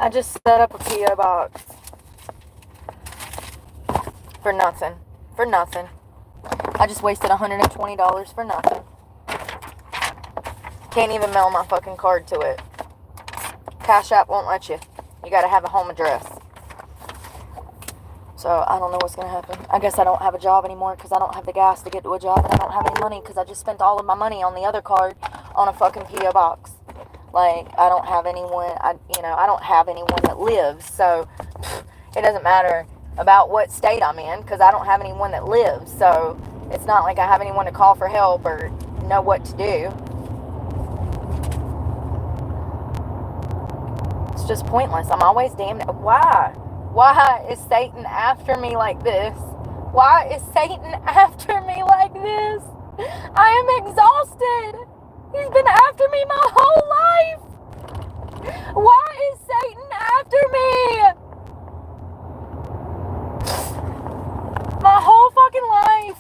I just set up a P.O. box. For nothing. For nothing. I just wasted $120 for nothing. Can't even mail my fucking card to it. Cash App won't let you. You gotta have a home address. So I don't know what's gonna happen. I guess I don't have a job anymore because I don't have the gas to get to a job, and I don't have any money because I just spent all of my money on the other card on a fucking P.O. box. Like, I don't have anyone, I don't have anyone that lives, so it doesn't matter about what state I'm in because I don't have anyone that lives, so it's not like I have anyone to call for help or know what to do. It's just pointless. I'm always damned. Why? Why is Satan after me like this? Why is Satan after me like this? I am exhausted. He's been after me my whole life. Why is Satan after me? My whole fucking life.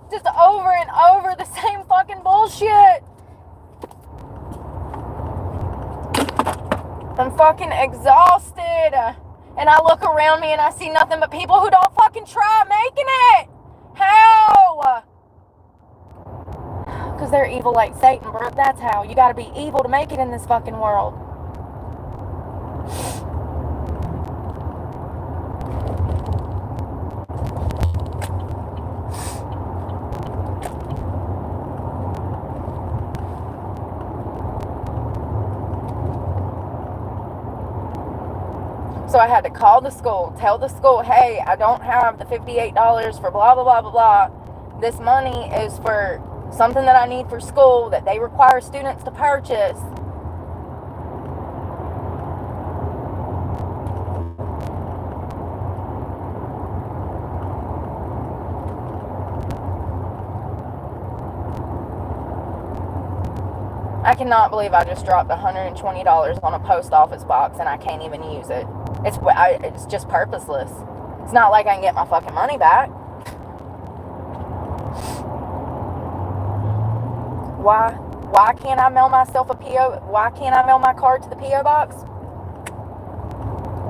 Just over and over the same fucking bullshit. I'm fucking exhausted. And I look around me and I see nothing but people who don't fucking try making it. How? Because they're evil like Satan, Brooke. That's how. You gotta be evil to make it in this fucking world. So I had to call the school, tell the school, hey, I don't have the $58 for blah, blah, blah, blah, blah. This money is for something that I need for school that they require students to purchase. I cannot believe I just dropped $120 on a post office box and I can't even use it. It's just purposeless. It's not like I can get my fucking money back. Why can't I mail myself a P.O.? Why can't I mail my card to the P.O. box?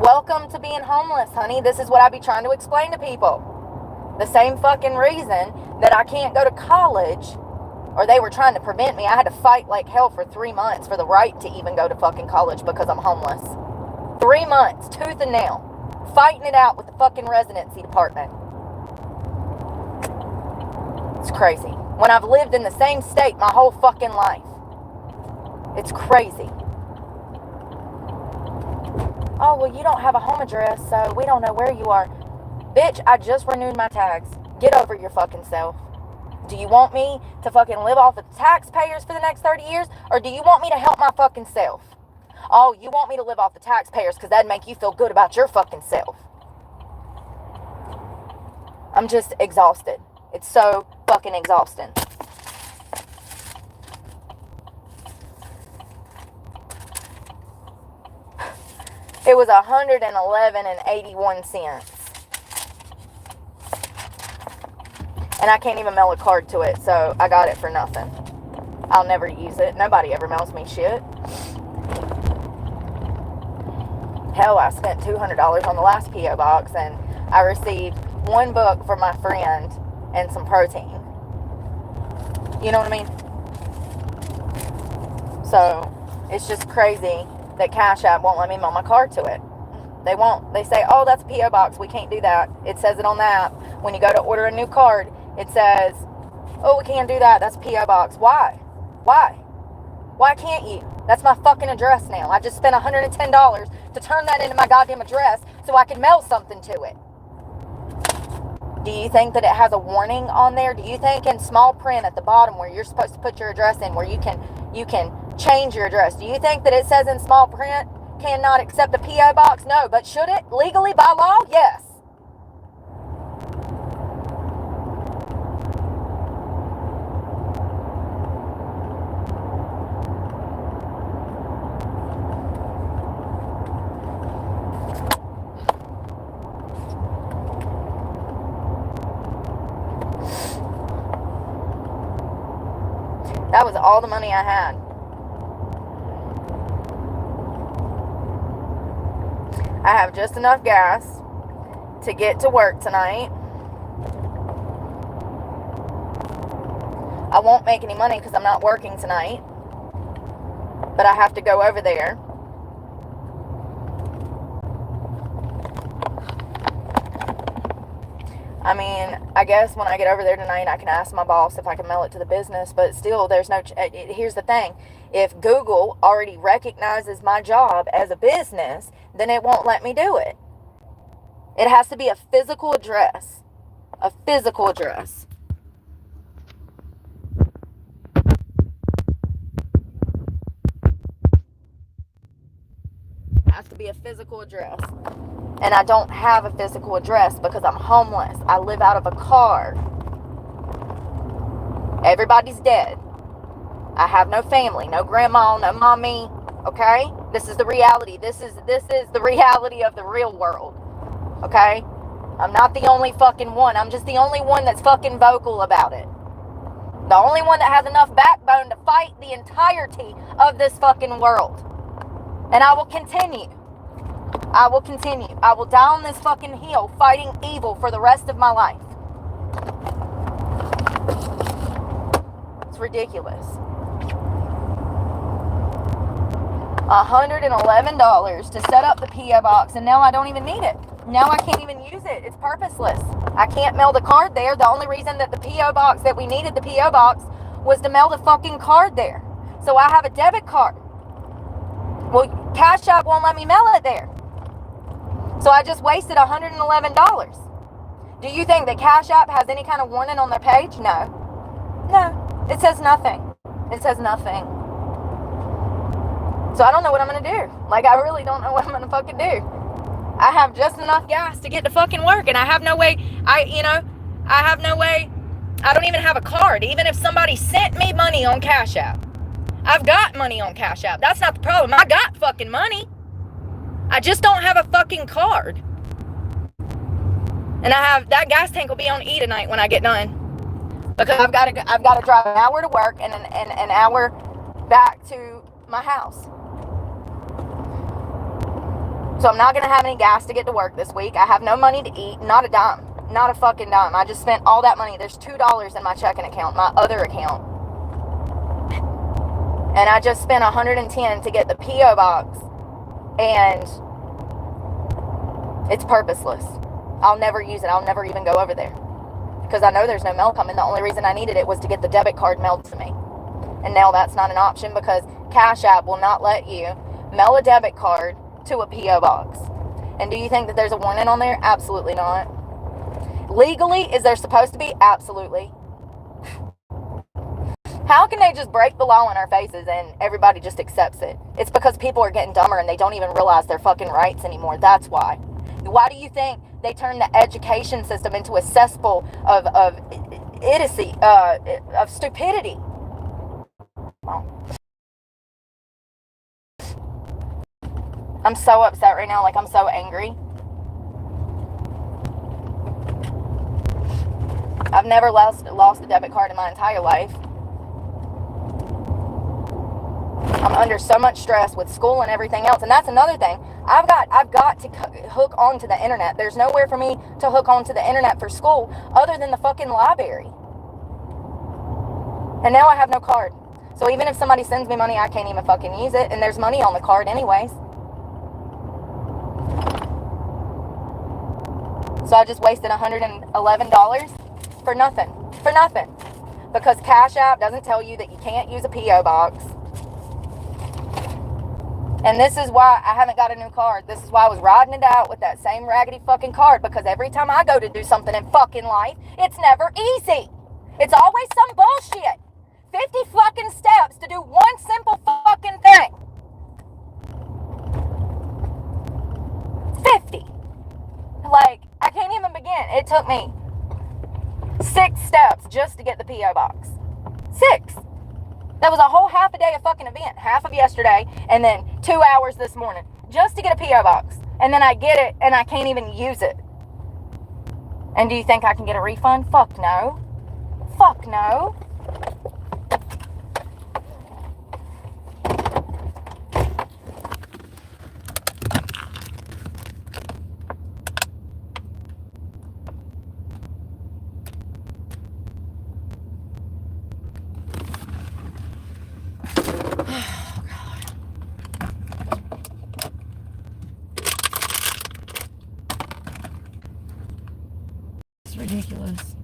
Welcome to being homeless, honey. This is what I be trying to explain to people. The same fucking reason that I can't go to college, or they were trying to prevent me. I had to fight like hell for 3 months for the right to even go to fucking college because I'm homeless. 3 months, tooth and nail, fighting it out with the fucking residency department. It's crazy. When I've lived in the same state my whole fucking life. It's crazy. Oh, well, you don't have a home address, so we don't know where you are. Bitch, I just renewed my tags. Get over your fucking self. Do you want me to fucking live off of the taxpayers for the next 30 years? Or do you want me to help my fucking self? Oh, you want me to live off the taxpayers because that'd make you feel good about your fucking self. I'm just exhausted. It's so fucking exhausting. It was $111.81. And I can't even mail a card to it, so I got it for nothing. I'll never use it. Nobody ever mails me shit. Hell, I spent $200 on the last P.O. box, and I received one book for my friend and some protein. You know what I mean? So, it's just crazy that Cash App won't let me mail my card to it. They won't. They say, oh, that's a P.O. box. We can't do that. It says it on the app. When you go to order a new card, it says, oh, we can't do that. That's a P.O. box. Why? Why can't you? That's my fucking address now. I just spent $110 to turn that into my goddamn address so I could mail something to it. Do you think that it has a warning on there? Do you think in small print at the bottom where you're supposed to put your address in, where you can change your address, do you think that it says in small print, cannot accept a P.O. box? No, but should it? Legally, by law? Yes. That was all the money I had. I have just enough gas to get to work tonight. I won't make any money because I'm not working tonight, but I have to go over there. I mean, I guess when I get over there tonight, I can ask my boss if I can mail it to the business, but still, there's no, here's the thing. If Google already recognizes my job as a business, then it won't let me do it. It has to be a physical address. A physical address. It has to be a physical address. And I don't have a physical address because I'm homeless. I live out of a car. Everybody's dead. I have no family, no grandma, no mommy. Okay? This is the reality. This is the reality of the real world. Okay? I'm not the only fucking one. I'm just the only one that's fucking vocal about it. The only one that has enough backbone to fight the entirety of this fucking world. And I will continue. I will continue. I will die on this fucking hill fighting evil for the rest of my life. It's ridiculous. $111 to set up the P.O. box, and now I don't even need it. Now I can't even use it. It's purposeless. I can't mail the card there. The only reason that the P.O. box, that we needed the P.O. box, was to mail the fucking card there. So I have a debit card. Well, Cash App won't let me mail it there. So I just wasted $111. Do you think that Cash App has any kind of warning on their page? No. No. It says nothing. It says nothing. So I don't know what I'm going to do. Like, I really don't know what I'm going to fucking do. I have just enough gas to get to fucking work, and I have no way, I don't even have a card. Even if somebody sent me money on Cash App. I've got money on Cash App. That's not the problem. I got fucking money. I just don't have a fucking card. And that gas tank will be on E tonight when I get done. Because I've got to drive an hour to work and an hour back to my house. So I'm not going to have any gas to get to work this week. I have no money to eat. Not a dime. Not a fucking dime. I just spent all that money. There's $2 in my checking account, my other account. And I just spent $110 to get the P.O. box. And it's purposeless. I'll never use it. I'll never even go over there. Because I know there's no mail coming. The only reason I needed it was to get the debit card mailed to me. And now that's not an option because Cash App will not let you mail a debit card to a P.O. box. And do you think that there's a warning on there? Absolutely not. Legally, is there supposed to be? Absolutely. How can they just break the law in our faces and everybody just accepts it? It's because people are getting dumber and they don't even realize their fucking rights anymore. That's why. Why do you think they turned the education system into a cesspool of idiocy, of stupidity? I'm so upset right now. Like, I'm so angry. I've never lost a debit card in my entire life. I'm under so much stress with school and everything else. And that's another thing. I've got to hook onto the internet. There's nowhere for me to hook onto the internet for school other than the fucking library. And now I have no card. So even if somebody sends me money, I can't even fucking use it. And there's money on the card anyways. So I just wasted $111 for nothing. For nothing. Because Cash App doesn't tell you that you can't use a P.O. box. And this is why I haven't got a new card. This is why I was riding it out with that same raggedy fucking card. Because every time I go to do something in fucking life, it's never easy. It's always some bullshit. 50 fucking steps to do one simple fucking thing. 50. Like, I can't even begin. It took me 6 steps just to get the P.O. box. 6. That was a whole half a day of fucking event. Half of yesterday and then 2 hours this morning. Just to get a P.O. box. And then I get it and I can't even use it. And do you think I can get a refund? Fuck no. Fuck no. It's ridiculous.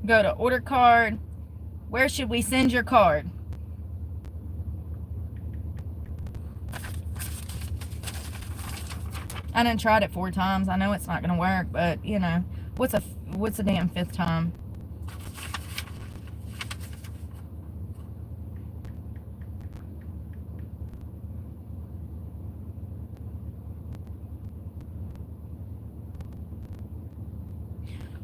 Go to order card. Where should we send your card? I done tried it 4 times. I know it's not gonna work, but you know, what's a damn 5th time?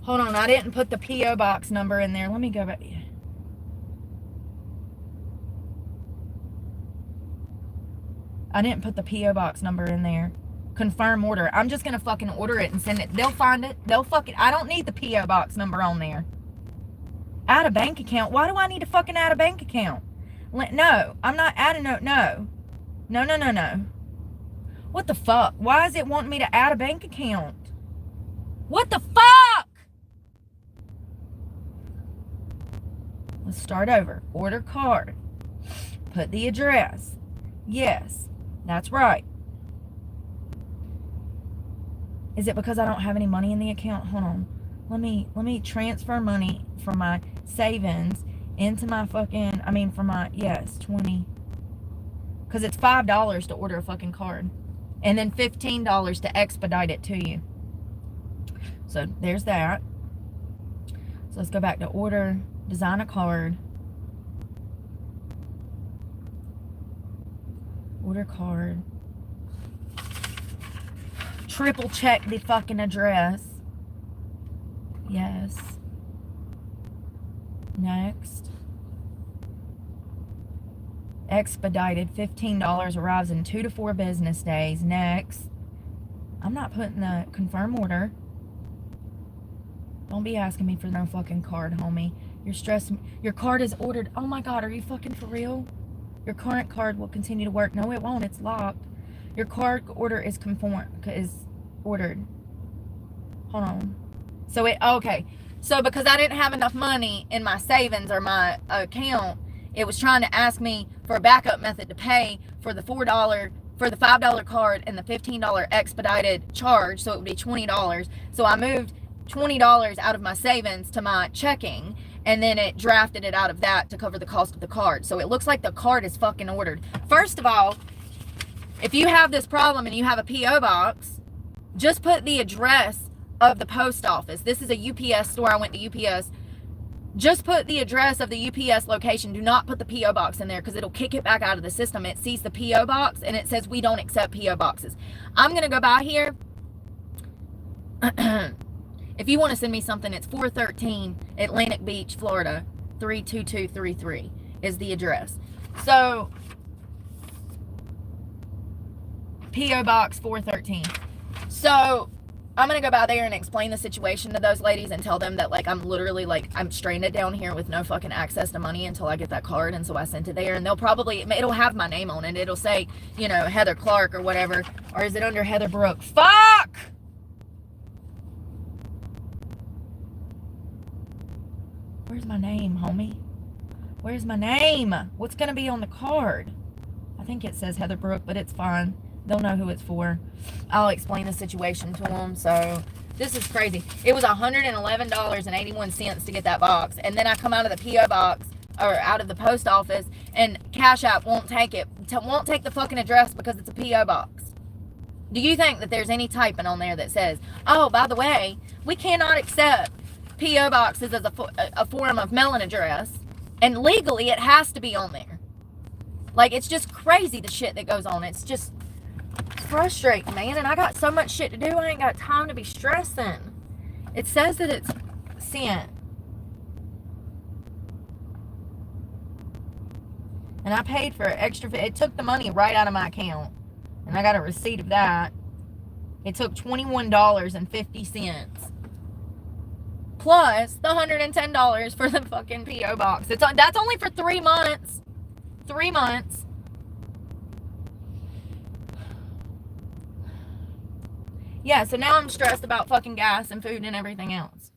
Hold on, I didn't put the P.O. box number in there. Let me go back. I didn't put the P.O. box number in there. Confirm order. I'm just gonna fucking order it and send it. They'll find it. They'll fucking. I don't need the P.O. box number on there. Add a bank account. Why do I need to fucking add a bank account? No, I'm not adding no. No. What the fuck? Why is it wanting me to add a bank account? What the fuck? Let's start over. Order card. Put the address. Yes, that's right. Is it because I don't have any money in the account? Hold on. Let me transfer money from my savings into my fucking, from my, yes, 20. Because it's $5 to order a fucking card. And then $15 to expedite it to you. So there's that. So let's go back to order, design a card. Order card. Triple check the fucking address. Yes. Next. Expedited. $15 arrives in 2 to 4 business days. Next. I'm not putting the confirm order. Don't be asking me for no fucking card, homie. You're stressing. Your card is ordered. Oh my God, are you fucking for real? Your current card will continue to work. No, it won't. It's locked. Your card order is ordered. Hold on. So okay. So because I didn't have enough money in my savings or my account, it was trying to ask me for a backup method to pay for the $4, for the $5 card and the $15 expedited charge. So it would be $20. So I moved $20 out of my savings to my checking, and then it drafted it out of that to cover the cost of the card. So it looks like the card is fucking ordered. First of all, if you have this problem and you have a P.O. box, just put the address of the post office. This is a UPS store. I went to UPS. Just put the address of the UPS location. Do not put the P.O. box in there because it'll kick it back out of the system. It sees the P.O. box and it says we don't accept P.O. boxes. I'm going to go by here. If you want to send me something, it's 413 Atlantic Beach, Florida, 32233 is the address. So, P.O. Box 413. So, I'm going to go by there and explain the situation to those ladies and tell them that, I'm literally, I'm stranded down here with no fucking access to money until I get that card, and so I sent it there, and it'll have my name on it. It'll say, Heather Clark or whatever, or is it under Heather Brooke? Fuck! Where's my name, homie? Where's my name? What's going to be on the card? I think it says Heather Brooke, but it's fine. They'll know who it's for. I'll explain the situation to them. So, this is crazy. It was $111.81 to get that box. And then I come out of the P.O. box, or out of the post office, and Cash App won't take it. Won't take the fucking address because it's a P.O. box. Do you think that there's any typing on there that says, oh, by the way, we cannot accept P.O. boxes as a form of mailing address, and legally it has to be on there? It's just crazy the shit that goes on. It's just frustrating, man, and I got so much shit to do, I ain't got time to be stressing. It says that it's sent, and I paid for extra. It took the money right out of my account, and I got a receipt of that. It took $21.50 plus the $110 for the fucking P.O. box. That's only for 3 months. 3 months. Yeah, so now I'm stressed about fucking gas and food and everything else.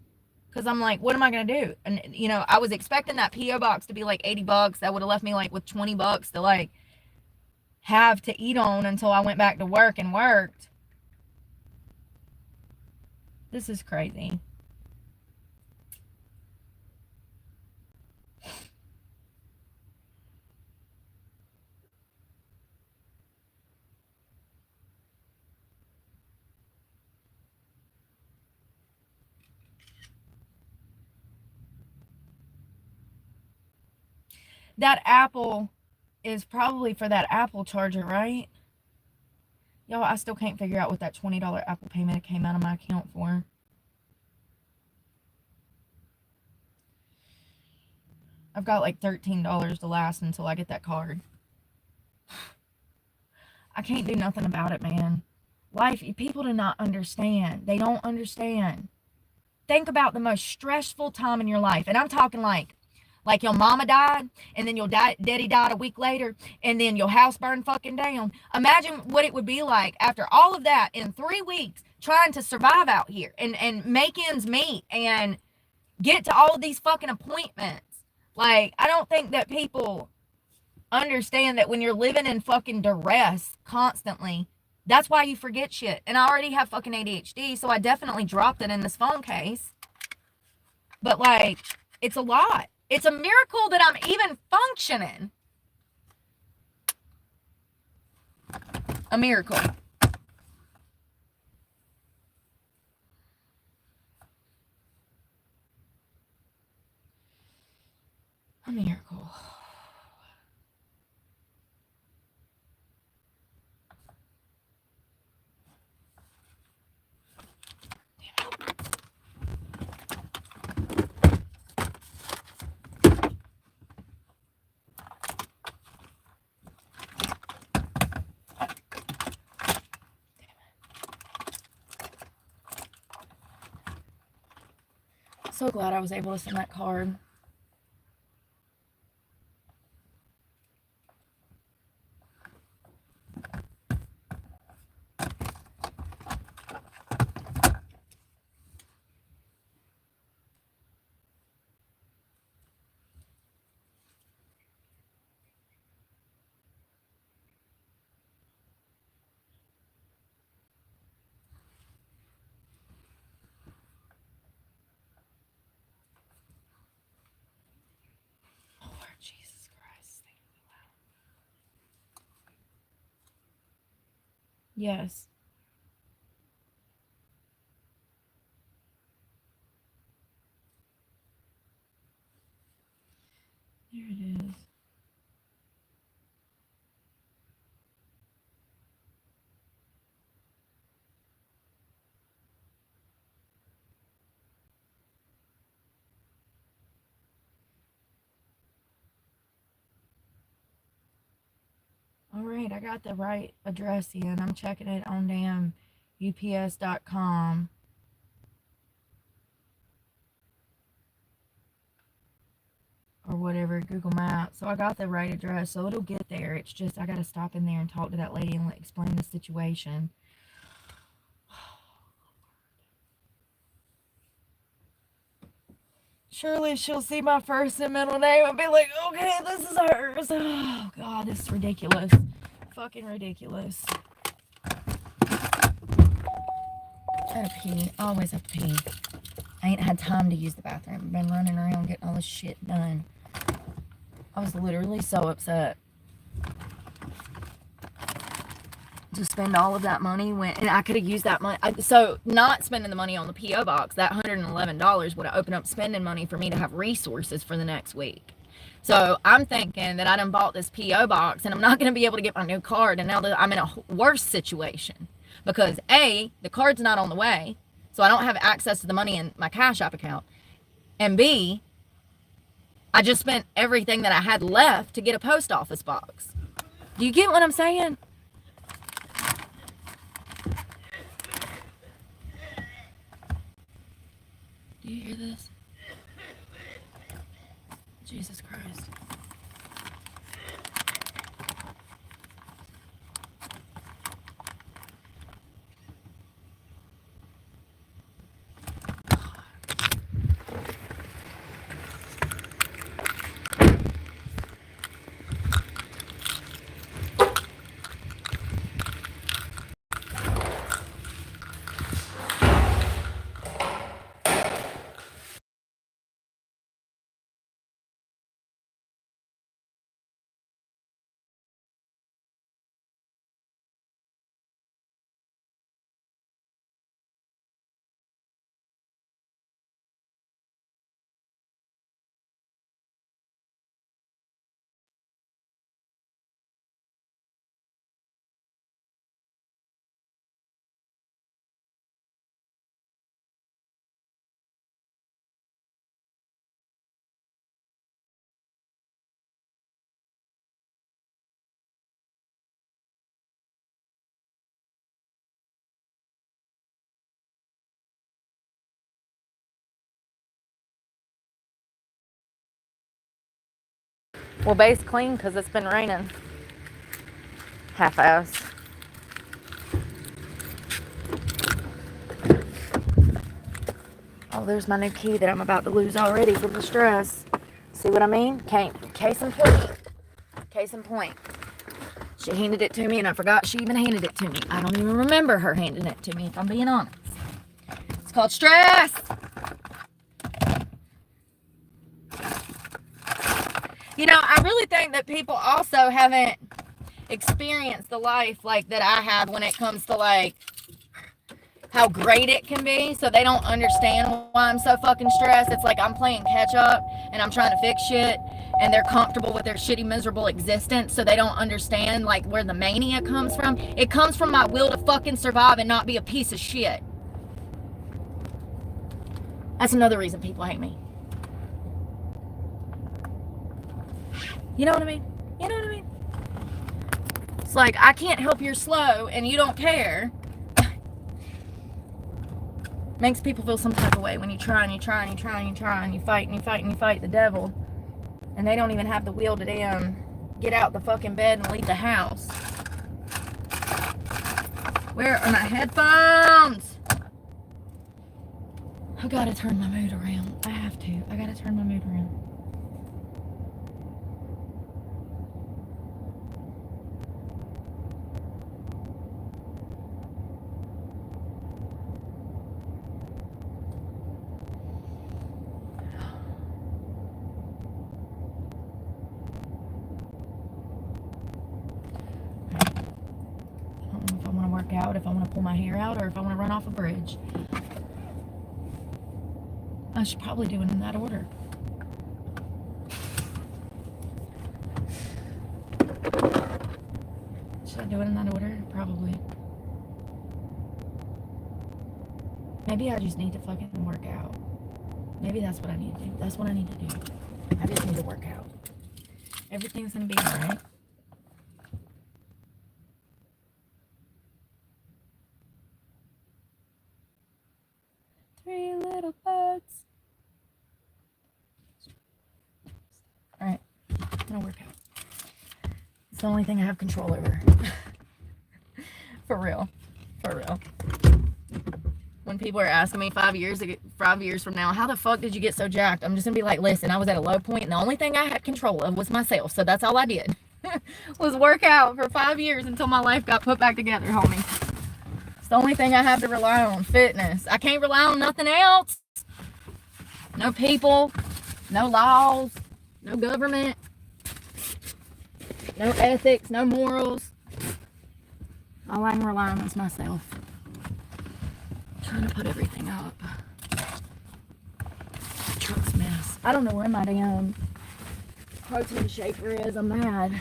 Because I'm like, what am I going to do? And, you know, I was expecting that P.O. box to be like $80. That would have left me like with $20 to like have to eat on until I went back to work and worked. This is crazy. That Apple is probably for that Apple charger, right? Y'all, I still can't figure out what that $20 Apple payment came out of my account for. I've got like $13 to last until I get that card. I can't do nothing about it, man. Life, people do not understand. They don't understand. Think about the most stressful time in your life. And I'm talking like your mama died, and then your daddy died a week later, and then your house burned fucking down. Imagine what it would be like after all of that in 3 weeks trying to survive out here and make ends meet and get to all of these fucking appointments. Like, I don't think that people understand that when you're living in fucking duress constantly, that's why you forget shit. And I already have fucking ADHD, so I definitely dropped it in this phone case. But like, it's a lot. It's a miracle that I'm even functioning. A miracle. A miracle. So glad I was able to send that card. Lord Jesus Christ. Yes. There it is. All right, I got the right address in. I'm checking it on damn UPS.com. Or whatever, Google Maps. So I got the right address, so it'll get there. It's just I gotta stop in there and talk to that lady and explain the situation. Surely she'll see my first and middle name and be like, okay, this is hers. Oh, God, this is ridiculous. Fucking ridiculous. I had to pee. I always have to pee. I ain't had time to use the bathroom. I've been running around getting all this shit done. I was literally so upset to spend all of that money when, and I could have used that money. So not spending the money on the P.O. box, that $111 would have opened up spending money for me to have resources for the next week. So I'm thinking that I done bought this P.O. box and I'm not going to be able to get my new card. And now that I'm in a worse situation because A, the card's not on the way. So I don't have access to the money in my Cash App account. And B, I just spent everything that I had left to get a post office box. Do you get what I'm saying? Do you hear this? Jesus Christ. Well, base clean because it's been raining. Half-ass. Oh, there's my new key that I'm about to lose already from the stress. See what I mean? Case in point. Case in point. She handed it to me and I forgot she even handed it to me. I don't even remember her handing it to me, if I'm being honest. It's called stress. You know, I really think that people also haven't experienced the life like that I have when it comes to like how great it can be, so they don't understand why I'm so fucking stressed. It's like I'm playing catch up and I'm trying to fix shit, and they're comfortable with their shitty, miserable existence, so they don't understand like where the mania comes from. It comes from my will to fucking survive and not be a piece of shit. That's another reason people hate me. You know what I mean? You know what I mean? It's like, I can't help you're slow and you don't care. Makes people feel some type of way when you try and you try and you try and you try and you fight and you fight and you fight the devil, and they don't even have the will to damn get out the fucking bed and leave the house. Where are my headphones? I gotta turn my mood around. I have to. I gotta turn my mood around. Out if I want to pull my hair out or if I want to run off a bridge. I should probably do it in that order. Should I do it in that order? Probably. Maybe I just need to fucking work out. Maybe that's what I need to do. That's what I need to do. I just need to work out. Everything's gonna be alright. Three little birds. Alright, I'm gonna work out. It's the only thing I have control over. For real. For real. When people are asking me 5 years from now, how the fuck did you get so jacked? I'm just gonna be like, listen, I was at a low point and the only thing I had control of was myself. So that's all I did. Was work out for 5 years until my life got put back together, homie. It's the only thing I have to rely on, fitness. I can't rely on nothing else. No people, no laws, no government, no ethics, no morals. All I can rely on is myself. Trying to put everything up. The truck's a mess. I don't know where my damn protein shaker is. I'm mad.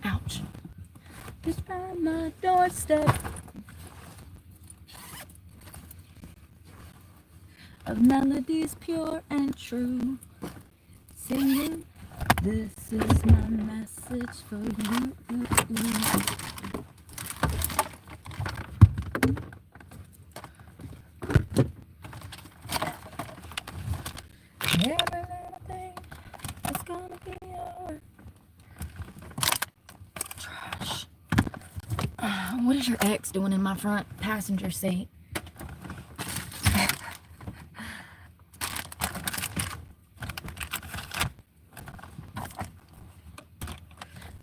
Ouch. Just by my doorstep. Of melodies pure and true, singing, this is my message for you. Everything is gonna be alright. Trash. What is your ex doing in my front passenger seat?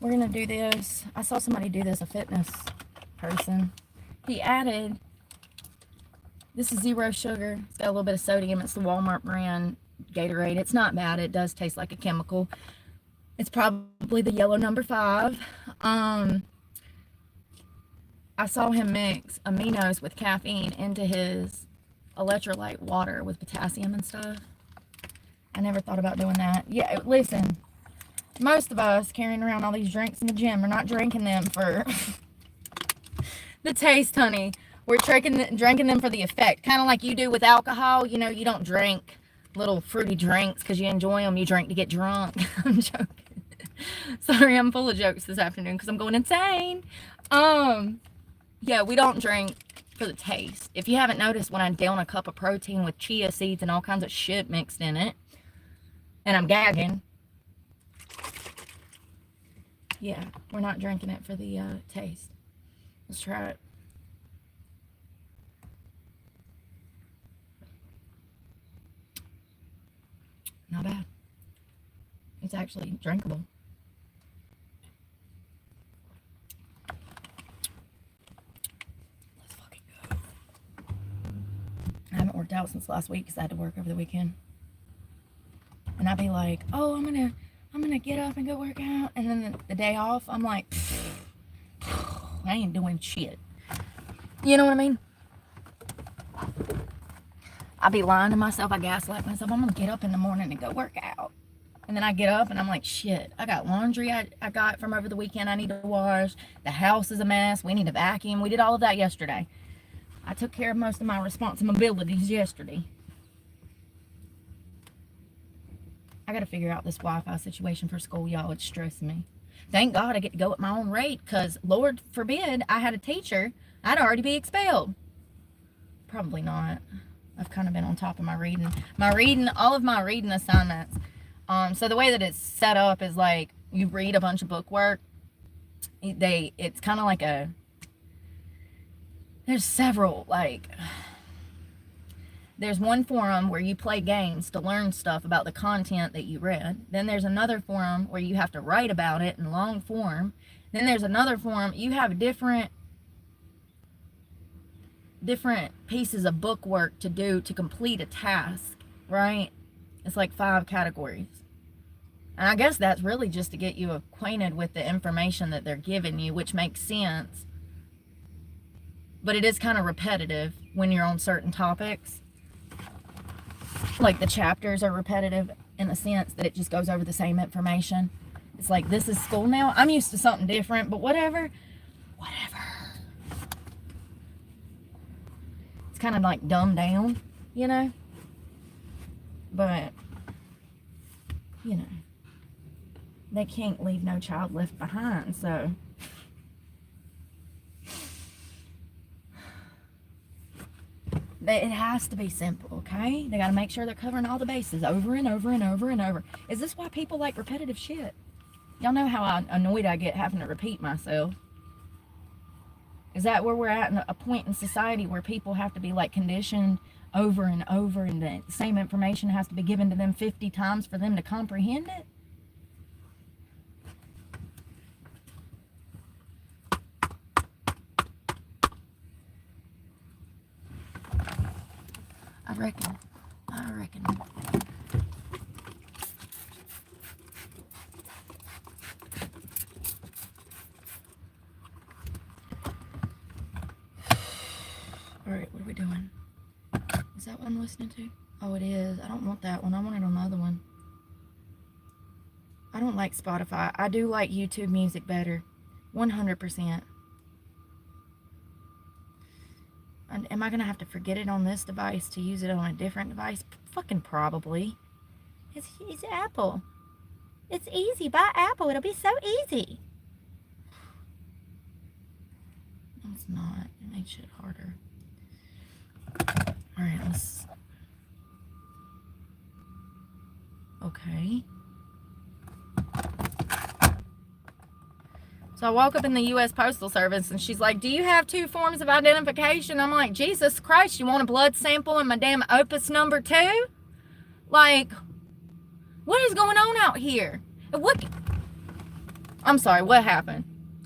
We're gonna do this. I saw somebody do this, a fitness person. He added, this is zero sugar. It's got a little bit of sodium. It's the Walmart brand Gatorade. It's not bad. It does taste like a chemical. It's probably the yellow number 5. I saw him mix aminos with caffeine into his electrolyte water with potassium and stuff. I never thought about doing that. Yeah, listen. Most of us carrying around all these drinks in the gym are not drinking them for the taste, honey. We're drinking them for the effect. Kind of like you do with alcohol. You know, you don't drink little fruity drinks because you enjoy them. You drink to get drunk. I'm joking. Sorry, I'm full of jokes this afternoon because I'm going insane. Yeah, we don't drink for the taste. If you haven't noticed, when I down a cup of protein with chia seeds and all kinds of shit mixed in it, and I'm gagging, Yeah, we're not drinking it for the taste. Let's try it. Not bad. It's actually drinkable. Let's fucking go. I haven't worked out since last week because I had to work over the weekend. And I'd be like, oh, I'm gonna get up and go work out. And then the day off, I'm like, I ain't doing shit. You know what I mean? I'd be lying to myself. I gaslight myself. I'm gonna get up in the morning and go work out. And then I get up and I'm like, shit, I got laundry I got from over the weekend I need to wash. The house is a mess. We need to vacuum. We did all of that yesterday. I took care of most of my responsibilities yesterday. I got to figure out this Wi-Fi situation for school, y'all. It's stressing me. Thank God I get to go at my own rate, because Lord forbid I had a teacher, I'd already be expelled. Probably not. I've kind of been on top of my reading. All of my reading assignments. So the way that it's set up is like you read a bunch of book work. It's kind of like there's several, like, there's one forum where you play games to learn stuff about the content that you read. Then there's another forum where you have to write about it in long form. Then there's another forum, you have different pieces of book work to do to complete a task, right? It's like 5 categories. And I guess that's really just to get you acquainted with the information that they're giving you, which makes sense. But it is kind of repetitive when you're on certain topics. Like the chapters are repetitive in the sense that it just goes over the same information. It's like, this is school now. I'm used to something different, but whatever. It's kind of like dumbed down, you know? But, you know, they can't leave no child left behind, so. It has to be simple, okay? They got to make sure they're covering all the bases over and over and over and over. Is this why people like repetitive shit? Y'all know how annoyed I get having to repeat myself. Is that where we're at, in a point in society where people have to be like conditioned over and over, and the same information has to be given to them 50 times for them to comprehend it? I reckon. Alright, what are we doing? Is that what I'm listening to? Oh, it is. I don't want that one. I wanted another one. I don't like Spotify. I do like YouTube music better. 100%. And am I going to have to forget it on this device to use it on a different device? Fucking probably. It's Apple. It's easy. Buy Apple. It'll be so easy. No, it's not. It makes shit harder. Alright, let's... Okay. So I walk up in the U.S. Postal Service, and she's like, do you have 2 forms of identification? I'm like, Jesus Christ, you want a blood sample and my damn opus number too? Like, what is going on out here? I'm sorry, what happened?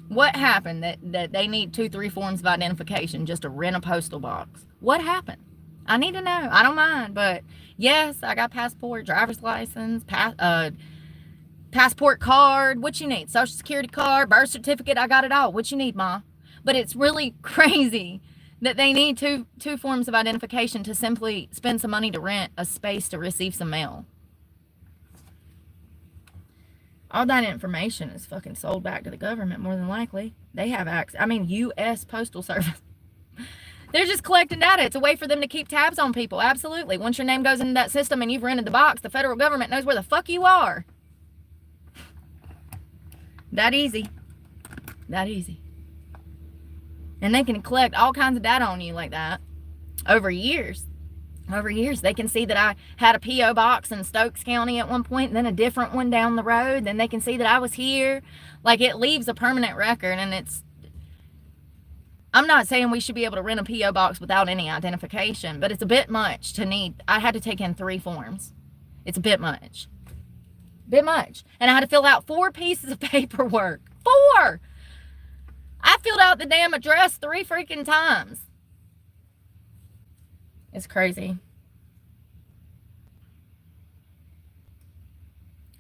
What happened that they need 2-3 forms of identification just to rent a postal box? What happened? I need to know. I don't mind, but yes, I got passport, driver's license, passport card. What you need? Social security card, birth certificate. I got it all. What you need, Ma? But it's really crazy that they need two forms of identification to simply spend some money to rent a space to receive some mail. All that information is fucking sold back to the government, more than likely. They have access. I mean, U.S. Postal Service. They're just collecting data. It's a way for them to keep tabs on people. Absolutely. Once your name goes into that system and you've rented the box, the federal government knows where the fuck you are. That easy. That easy. And they can collect all kinds of data on you like that over years. over years. They can see that I had a P.O. box in Stokes County at one point, and then a different one down the road. Then they can see that I was here. Like, it leaves a permanent record, and I'm not saying we should be able to rent a P.O. box without any identification, but it's a bit much to need. I had to take in 3 forms. It's a bit much. Bit much. And I had to fill out 4 pieces of paperwork. 4! I filled out the damn address 3 freaking times. It's crazy.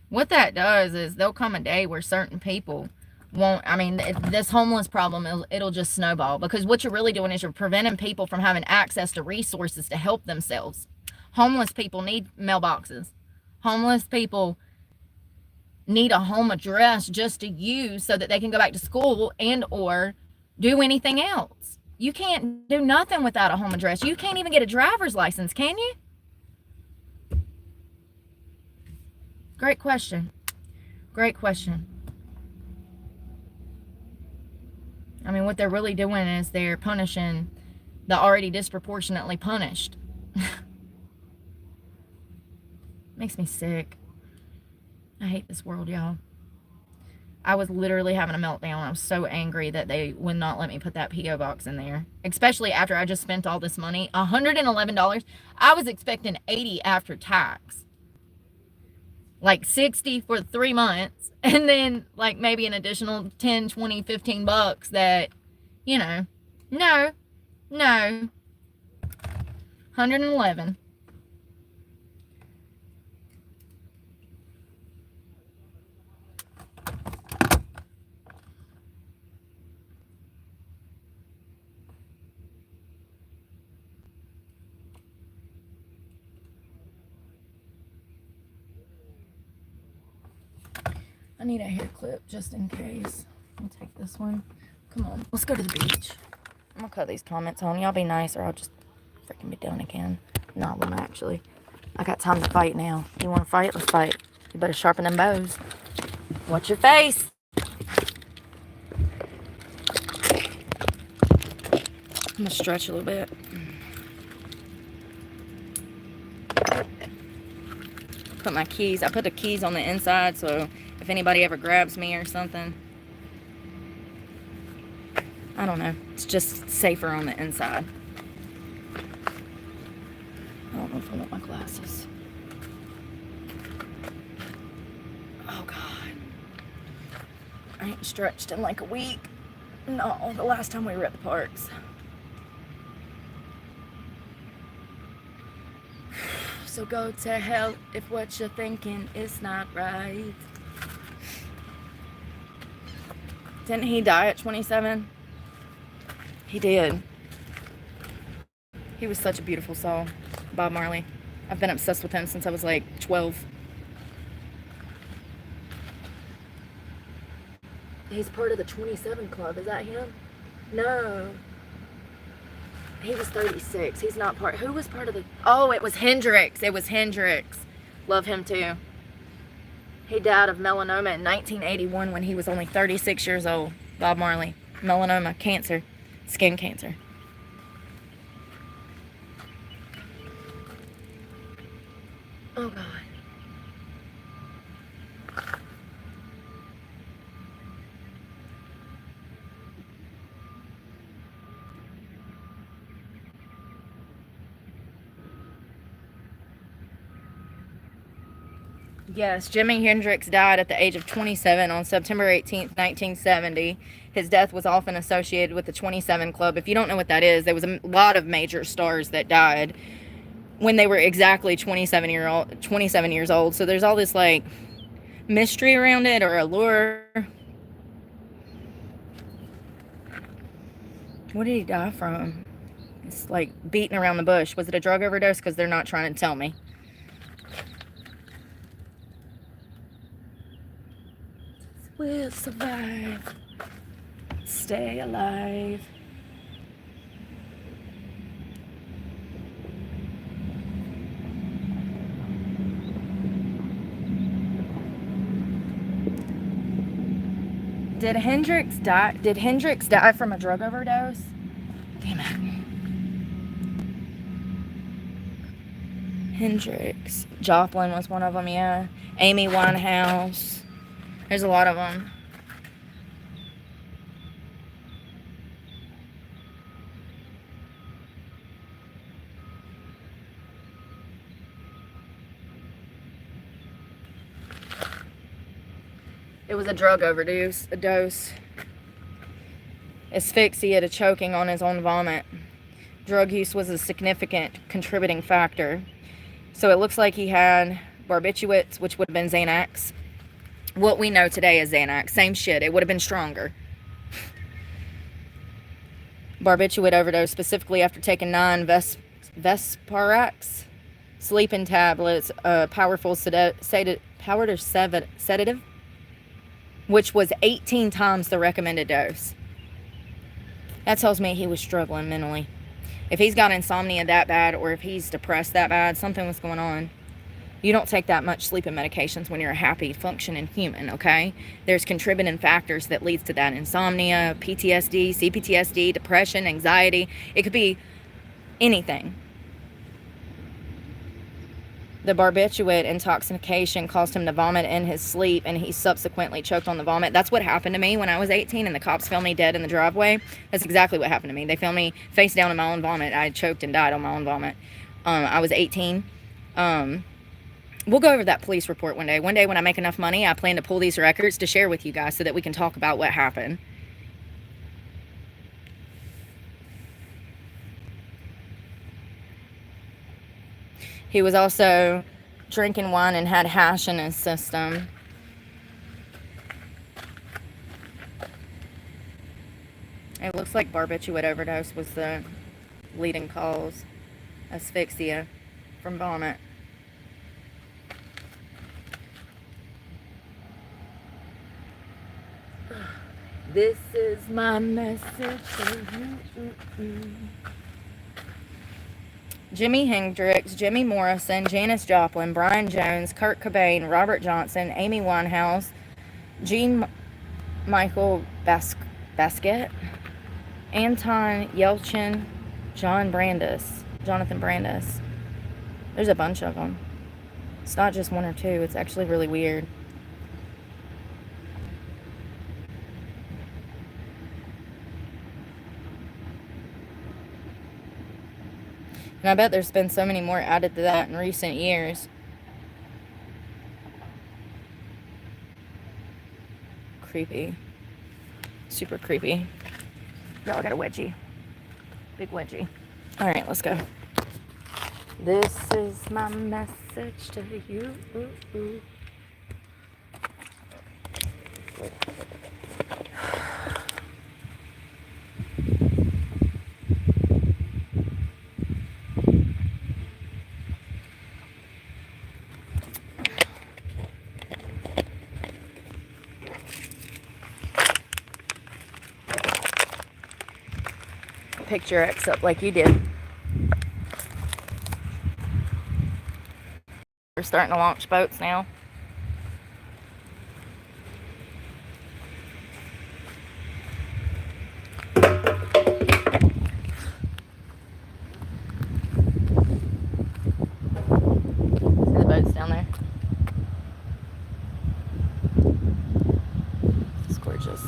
What that does is there'll come a day where certain people won't, I mean, this homeless problem, it'll just snowball, because what you're really doing is you're preventing people from having access to resources to help themselves. Homeless people need mailboxes. Homeless people need a home address just to use so that they can go back to school and or do anything else. You can't do nothing without a home address. You can't even get a driver's license, can you? Great question. Great question. I mean, what they're really doing is they're punishing the already disproportionately punished. Makes me sick. I hate this world, y'all. I was literally having a meltdown. I was so angry that they would not let me put that P.O. box in there. Especially after I just spent all this money. $111. I was expecting $80 after tax. Like $60 for 3 months. And then like maybe an additional 10, 20, 15 bucks that, you know. No. 111. I need a hair clip just in case. I'll take this one. Come on, let's go to the beach. I'm gonna cut these comments on. Y'all be nice or I'll just freaking be done again. No, I won't actually. I got time to fight now. You wanna fight? Let's fight. You better sharpen them bows. Watch your face. I'm gonna stretch a little bit. Put my keys. I put the keys on the inside so if anybody ever grabs me or something, I don't know. It's just safer on the inside. I don't know if I want my glasses. Oh, God. I ain't stretched in like a week. No, the last time we were at the parks. So go to hell if what you're thinking is not right. Didn't he die at 27? He did. He was such a beautiful soul, Bob Marley. I've been obsessed with him since I was like 12. He's part of the 27 Club. Is that him? No. He was 36. He's not part. Who was part of the... Oh, it was Hendrix. It was Hendrix. Love him too. He died of melanoma in 1981 when he was only 36 years old. Bob Marley. Melanoma. Cancer. Skin cancer. Oh, God. Yes, Jimi Hendrix died at the age of 27 on September 18th, 1970. His death was often associated with the 27 Club. If you don't know what that is, there was a lot of major stars that died when they were exactly 27 years old. So there's all this like mystery around it or allure. What did he die from? It's like beating around the bush. Was it a drug overdose? Because they're not trying to tell me. We'll survive. Stay alive. Did Hendrix die? Did Hendrix die from a drug overdose? Damn it. Hendrix. Joplin was one of them, yeah. Amy Winehouse. There's a lot of them. It was a drug overdose, a dose. Asphyxia to choking on his own vomit. Drug use was a significant contributing factor. So it looks like he had barbiturates, which would have been Xanax. What we know today is Xanax. Same shit. It would have been stronger. Barbiturate overdose, specifically after taking 9 Vesparax sleeping tablets, powerful sedative, which was 18 times the recommended dose. That tells me he was struggling mentally. If he's got insomnia that bad, or if he's depressed that bad, something was going on. You don't take that much sleeping medications when you're a happy, functioning human, okay? There's contributing factors that leads to that. Insomnia, PTSD, CPTSD, depression, anxiety. It could be anything. The barbiturate intoxication caused him to vomit in his sleep, and he subsequently choked on the vomit. That's what happened to me when I was 18, and the cops found me dead in the driveway. That's exactly what happened to me. They found me face down in my own vomit. I choked and died on my own vomit. I was 18. We'll go over that police report one day. One day when I make enough money, I plan to pull these records to share with you guys so that we can talk about what happened. He was also drinking wine and had hash in his system. It looks like barbiturate overdose was the leading cause. Asphyxia from vomit. This is my message for you. Jimi Hendrix, Jimmy Morrison, Janis Joplin, Brian Jones, Kurt Cobain, Robert Johnson, Amy Winehouse, Michael Basquiat, Anton Yelchin, Jonathan Brandis. There's a bunch of them. It's not just one or two. It's actually really weird. And I bet there's been so many more added to that in recent years. Creepy. Super creepy. Y'all got a wedgie. Big wedgie. Alright, let's go. This is my message to you. Picked your ex up like you did. We're starting to launch boats now. See the boats down there? It's gorgeous.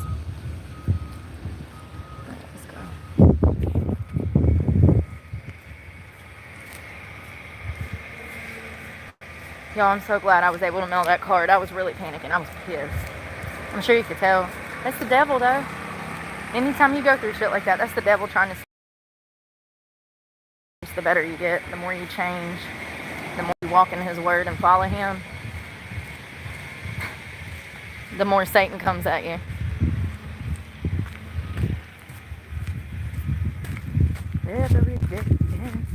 Y'all, I'm so glad I was able to mail that card. I was really panicking. I was pissed. I'm sure you could tell. That's the devil, though. Anytime you go through shit like that, that's the devil trying to... The better you get, the more you change, the more you walk in his word and follow him, the more Satan comes at you. Every day,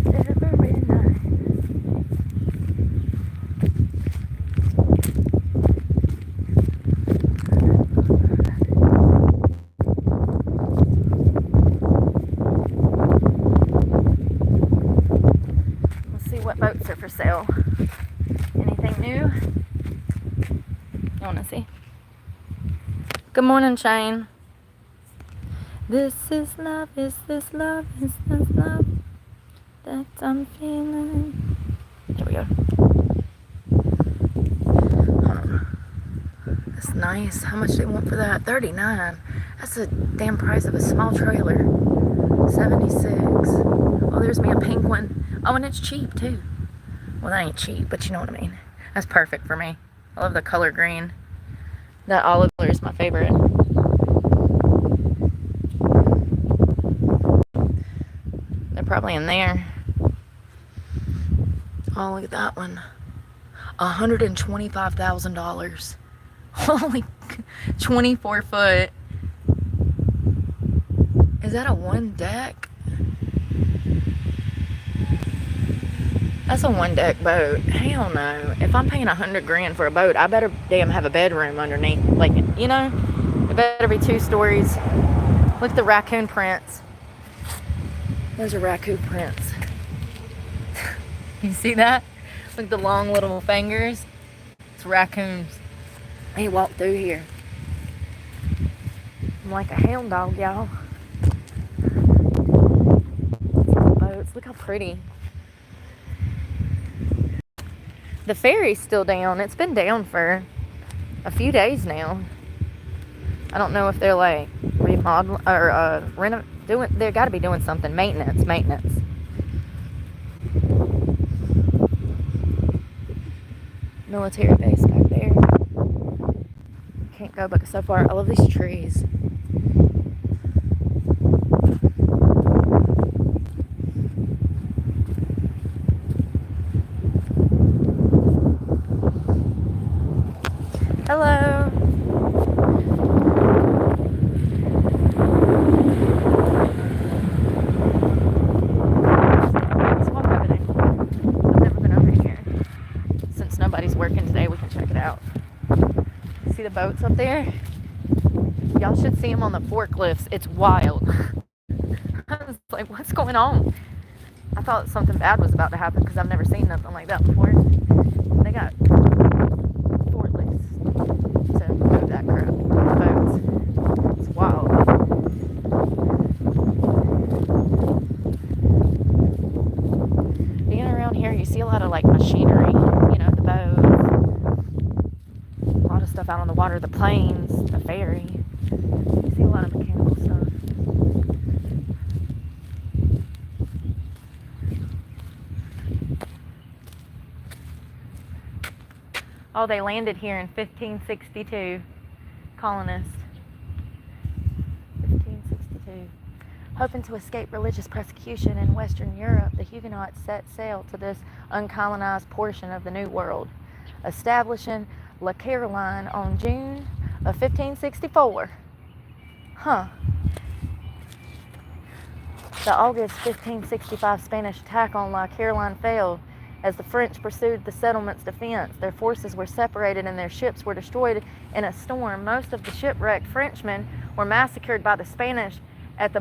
every night. What boats are for sale? Anything new? You want to see? Good morning, Shane. This is love, is this love, is this love that I'm feeling? Here we go. That's nice. How much do they want for that? $39. That's the damn price of a small trailer. $76. Oh, there's me a pink one. Oh, and it's cheap too. Well, that ain't cheap, but you know what I mean. That's perfect for me. I love the color green. That olive color is my favorite. They're probably in there. Oh, look at that one. $125,000. Holy, 24 foot. Is that a one deck? That's a one deck boat. Hell no. If I'm paying $100,000 for a boat, I better damn have a bedroom underneath. Like, you know, it better be 2 stories. Look at the raccoon prints. Those are raccoon prints. You see that? Look at the long little fingers. It's raccoons. They walk through here. I'm like a hound dog, y'all. Boats. Look how pretty. The ferry's still down. It's been down for a few days now. I don't know if they're like remodeling or doing. They got to be doing something. Maintenance. Military base back there. Can't go back so far. I love these trees. Hello. Let's walk over there. I've never been over here. Since nobody's working today, we can check it out. See the boats up there? Y'all should see them on the forklifts. It's wild. I was like, what's going on? I thought something bad was about to happen because I've never seen nothing like that before. They got forklifts to move that crap. Boats. It's wild. Being around here, you see a lot of like machinery. You know, the boats. A lot of stuff out on the water. The planes. The ferry. You see a lot of mechanical stuff. Oh, they landed here in 1562. Colonists. 1562. Hoping to escape religious persecution in Western Europe, the Huguenots set sail to this uncolonized portion of the New World, establishing La Caroline on June of 1564. Huh. The August 1565 Spanish attack on La Caroline failed. As the French pursued the settlement's defense, their forces were separated and their ships were destroyed in a storm. Most of the shipwrecked Frenchmen were massacred by the Spanish at the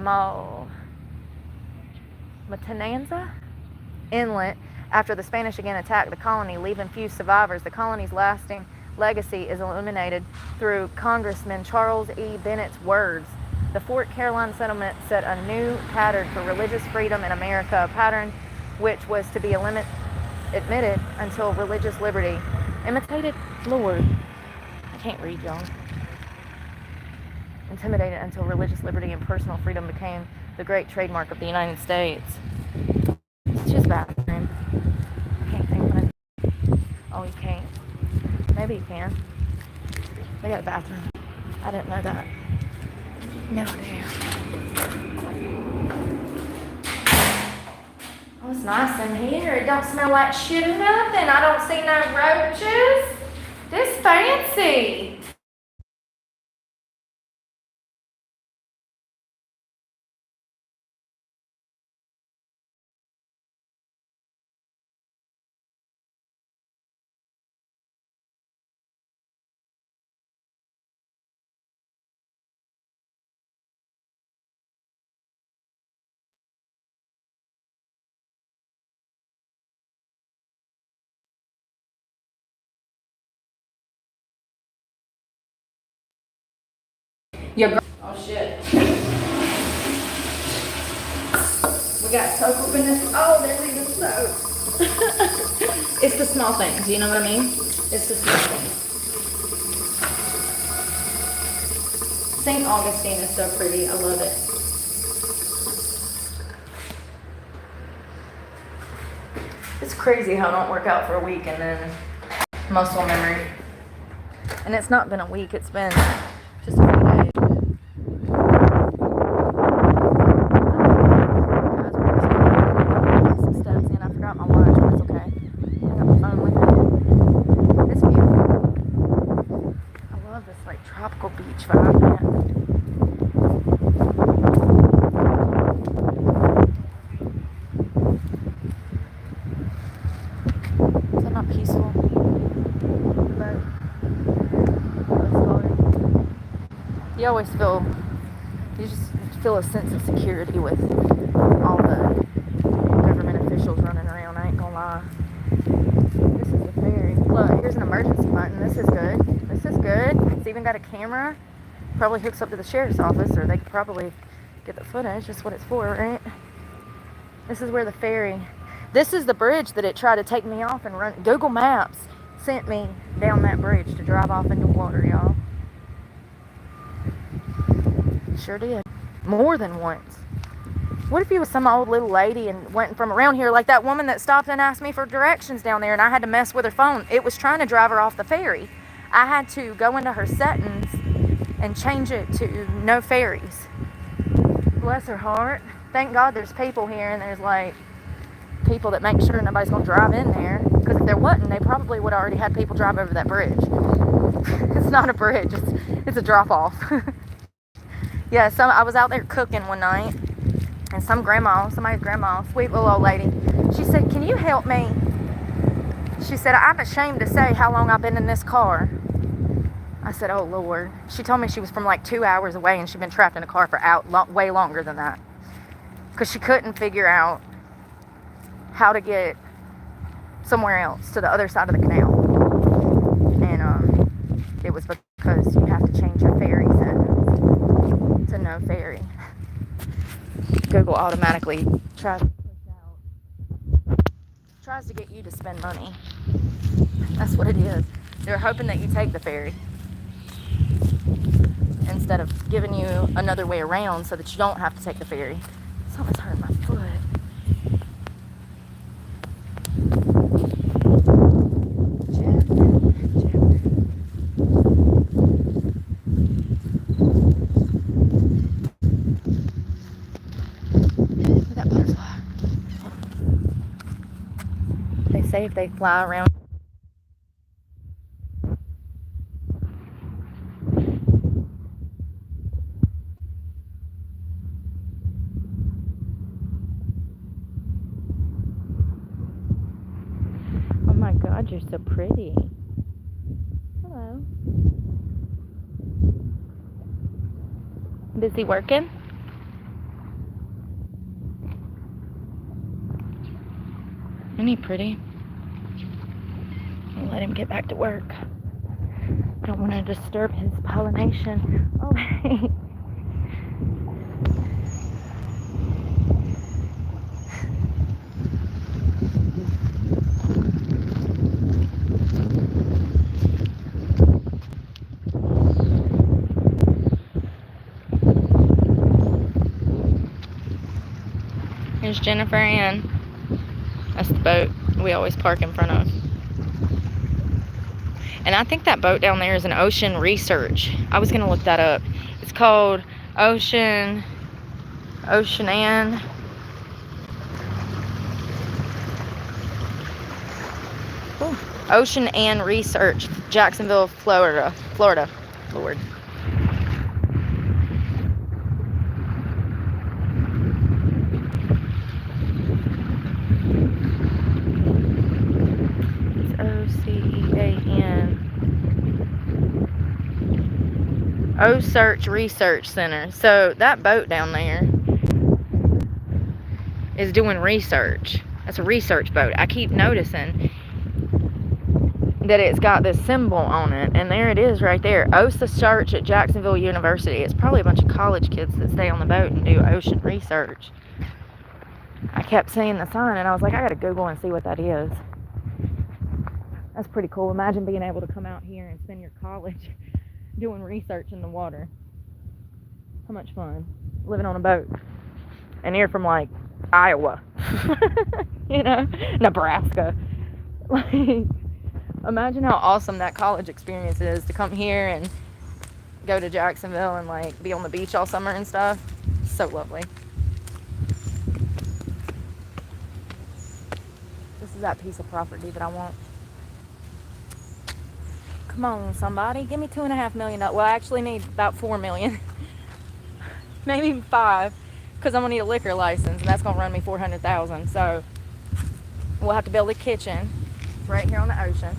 Matanza Inlet after the Spanish again attacked the colony, leaving few survivors. The colony's lasting legacy is illuminated through Congressman Charles E. Bennett's words. The Fort Caroline settlement set a new pattern for religious freedom in America, a pattern which was to be admitted until religious liberty imitated Lord. I can't read, y'all. Intimidated until religious liberty and personal freedom became the great trademark of the United States. It's just bathroom. I can't think of it. Oh, you can't. Maybe you can. They got a bathroom. I didn't know that. No, damn. Oh, it's nice in here. It don't smell like shit or nothing. I don't see no roaches. This fancy. Oh shit. We got soap up in this. Oh, there's even soap. It's the small things, you know what I mean? It's the small things. St. Augustine is so pretty. I love it. It's crazy how I don't work out for a week and then muscle memory. And it's not been a week, it's been just a few days. Some steps in. I forgot my watch, but it's okay. I got my phone with me. It's beautiful. I love this like tropical beach vibe, man. Is that not peaceful? You always feel, you just feel a sense of security with all the government officials running around, I ain't gonna lie. This is the ferry. Look, here's an emergency button. This is good. This is good. It's even got a camera. Probably hooks up to the sheriff's office, or they could probably get the footage. That's what it's for, right? This is where the ferry, this is the bridge that it tried to take me off and run. Google Maps sent me down that bridge to drive off into water, y'all. Sure did. More than once. What if you was some old little lady and went from around here, like that woman that stopped and asked me for directions down there, and I had to mess with her phone. It was trying to drive her off the ferry. I had to go into her settings and change it to no ferries. Bless her heart. Thank God there's people here, and there's like people that make sure nobody's gonna drive in there. Because if there wasn't, they probably would have already had people drive over that bridge. It's not a bridge, it's a drop off. Yeah, so I was out there cooking one night, and somebody's grandma, sweet little old lady, she said, "Can you help me?" She said, "I'm ashamed to say how long I've been in this car." I said, "Oh, Lord." She told me she was from like 2 hours away, and she'd been trapped in a car for way longer than that. Because she couldn't figure out how to get somewhere else, to the other side of the canal. And it was because you have to change your ferry settings to no ferry. Google automatically tries to get you to spend money. That's what it is. They're hoping that you take the ferry instead of giving you another way around so that you don't have to take the ferry. Someone's hurting my foot. Say if they fly around. Oh my God, you're so pretty. Hello. Busy working? Isn't he pretty? Let him get back to work. I don't want to disturb his pollination. Oh, hey. Here's Jennifer Ann. That's the boat we always park in front of. And I think that boat down there is an ocean research. I was going to look that up. It's called Ocean Ann. Ooh. Ocean Ann Research, Jacksonville, Florida. Lord. Search Research Center. So that boat down there is doing research. That's a research boat. I keep noticing that it's got this symbol on it, and there it is right there. OSA Search at Jacksonville University. It's probably a bunch of college kids that stay on the boat and do ocean research. I kept seeing the sign, and I was like, I gotta Google and see what that is. That's pretty cool. Imagine being able to come out here and spend your college doing research in the water. How much fun. Living on a boat. And you're from like Iowa. You know? Nebraska. Like, imagine how awesome that college experience is to come here and go to Jacksonville and like be on the beach all summer and stuff. So lovely. This is that piece of property that I want. Come on, somebody. Give me $2.5 million. Well, I actually need about $4 million. Maybe 5. Because I'm going to need a liquor license. And that's going to run me $400,000. So, we'll have to build a kitchen right here on the ocean.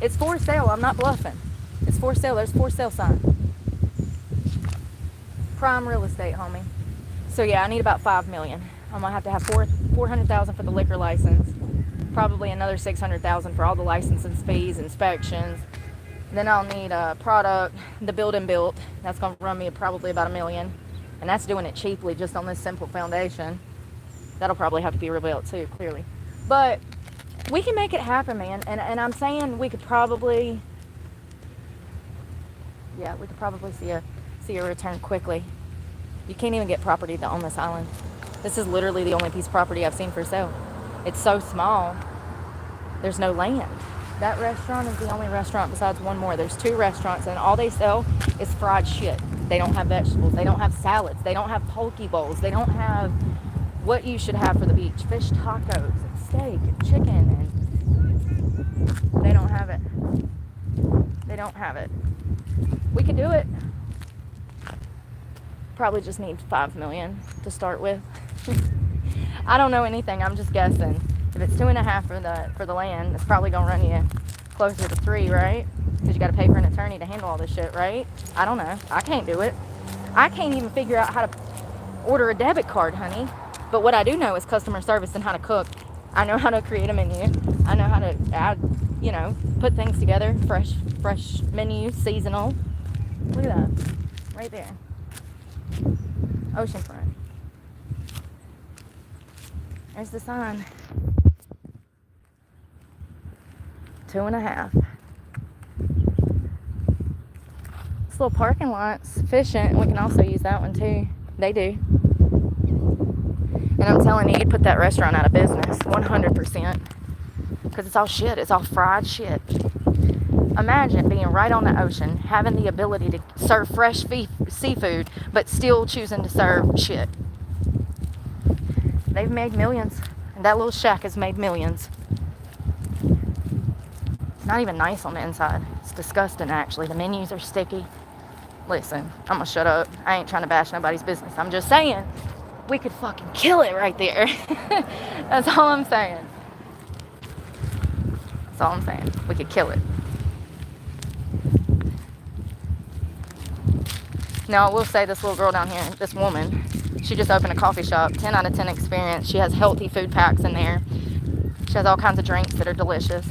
It's for sale. I'm not bluffing. It's for sale. There's for sale sign. Prime real estate, homie. So, yeah, I need about $5 million. I'm going to have $400,000 for the liquor license. Probably another $600,000 for all the licenses, fees, inspections. Then I'll need a product, the building built. That's going to run me probably about $1 million. And that's doing it cheaply just on this simple foundation. That'll probably have to be rebuilt too, clearly. But we can make it happen, man. And I'm saying we could probably, yeah, we could probably see a return quickly. You can't even get property on this island. This is literally the only piece of property I've seen for sale. It's so small. There's no land. That restaurant is the only restaurant besides one more. There's 2 restaurants, and all they sell is fried shit. They don't have vegetables. They don't have salads. They don't have poke bowls. They don't have what you should have for the beach. Fish tacos, and steak, and chicken, and they don't have it. They don't have it. We could do it. Probably just need $5 million to start with. I don't know anything. I'm just guessing. If it's 2.5 for the land, it's probably gonna run you closer to 3, right? Because you got to pay for an attorney to handle all this shit, right? I don't know. I can't do it. I can't even figure out how to order a debit card, honey. But what I do know is customer service and how to cook. I know how to create a menu. I know how to add, put things together. Fresh menu, seasonal. Look at that, right there. Oceanfront. There's the sign. 2.5. This little parking lot's efficient. We can also use that one too. They do. And I'm telling you, you'd put that restaurant out of business 100%. Because it's all shit. It's all fried shit. Imagine being right on the ocean, having the ability to serve fresh seafood, but still choosing to serve shit. They've made millions. And that little shack has made millions. It's not even nice on the inside. It's disgusting, actually. The menus are sticky. Listen, I'm gonna shut up. I ain't trying to bash nobody's business. I'm just saying, we could fucking kill it right there. That's all I'm saying. That's all I'm saying. We could kill it. Now, I will say this little girl down here, this woman, she just opened a coffee shop. 10 out of 10 experience. She has healthy food packs in there. She has all kinds of drinks that are delicious.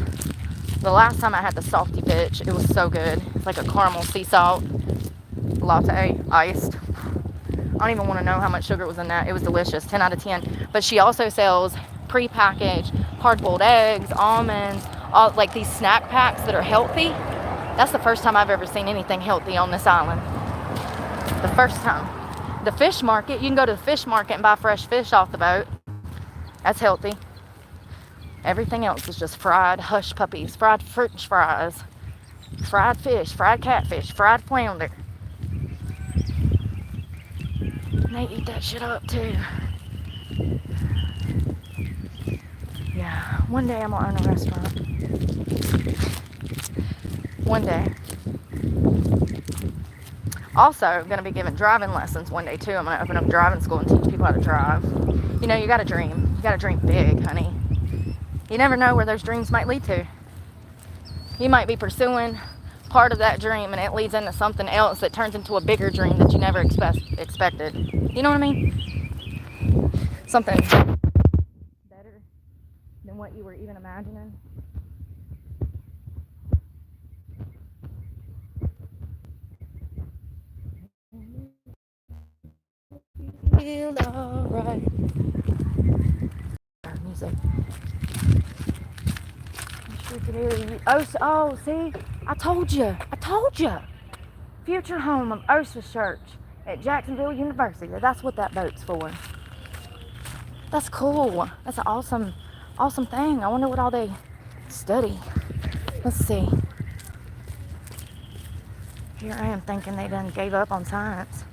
The last time I had the salty bitch, it was so good. It's like a caramel sea salt latte, iced. I don't even want to know how much sugar was in that. It was delicious, 10 out of 10. But she also sells pre-packaged hard-boiled eggs, almonds, all like these snack packs that are healthy. That's the first time I've ever seen anything healthy on this island. The first time. The fish market, you can go to the fish market and buy fresh fish off the boat. That's healthy. Everything else is just fried hush puppies, fried french fries, fried fish, fried catfish, fried flounder. And they eat that shit up too. Yeah, one day I'm gonna own a restaurant. One day. Also, I'm going to be giving driving lessons one day too. I'm going to open up driving school and teach people how to drive. You got to dream. You got to dream big, honey. You never know where those dreams might lead to. You might be pursuing part of that dream and it leads into something else that turns into a bigger dream that you never expected. You know what I mean? Something better than what you were even imagining. Feel alright. Music. I'm sure Oh, see? I told you. Future home of OSHA Church at Jacksonville University. That's what that boat's for. That's cool. That's an awesome thing. I wonder what all they study. Let's see. Here I am thinking they done gave up on science.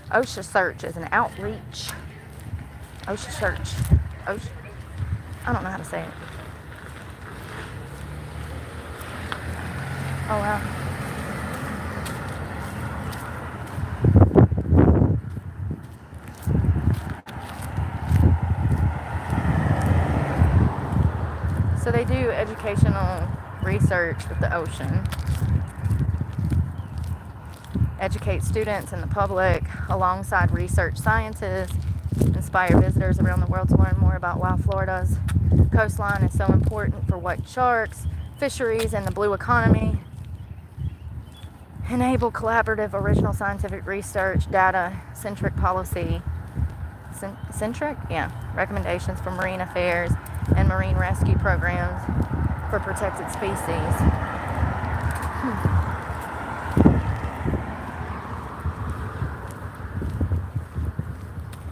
OSHA Search is an outreach. OSHA Search. OSHA. I don't know how to say it. Oh wow. So they do educational research with the ocean. Educate students and the public alongside research scientists. Inspire visitors around the world to learn more about why Florida's coastline is so important for white sharks, fisheries, and the blue economy. Enable collaborative, original scientific research, data-centric policy, recommendations for marine affairs and marine rescue programs for protected species.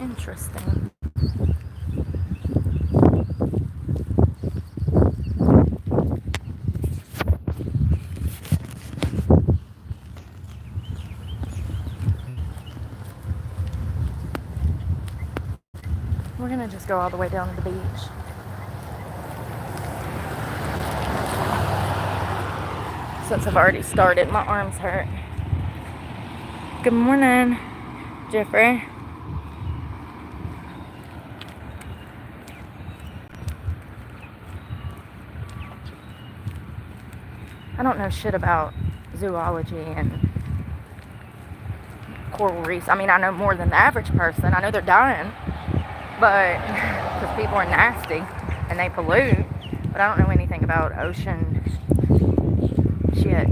Interesting. We're gonna just go all the way down to the beach. Since I've already started, my arms hurt. Good morning, Jeffrey. I don't know shit about zoology and coral reefs. I mean, I know more than the average person. I know they're dying, but because people are nasty and they pollute. But I don't know anything about ocean shit.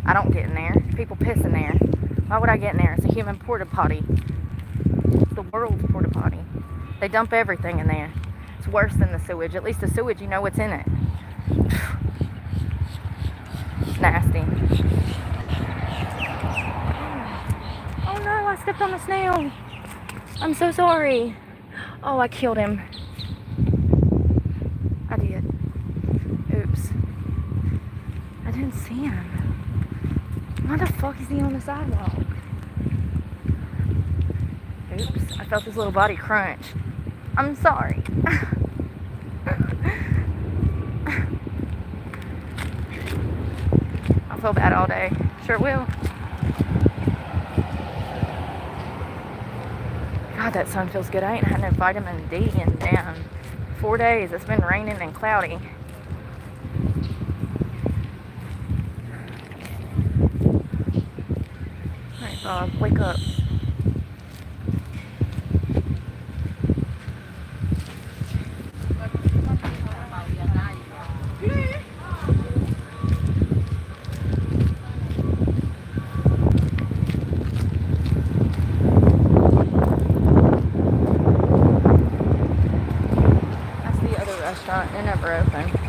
I don't get in there. People piss in there. Why would I get in there? It's a human porta potty. It's the world's porta potty. They dump everything in there. It's worse than the sewage. At least the sewage, you know what's in it. Nasty. Oh no, I stepped on a snail. I'm so sorry. Oh, I killed him. I did. Oops. I didn't see him. Why the fuck is he on the sidewalk? Oops. I felt his little body crunch. I'm sorry. I'll feel bad all day. Sure will. God, that sun feels good. I ain't had no vitamin D in damn 4 days. It's been raining and cloudy. Alright, Bob, wake up. They're never open.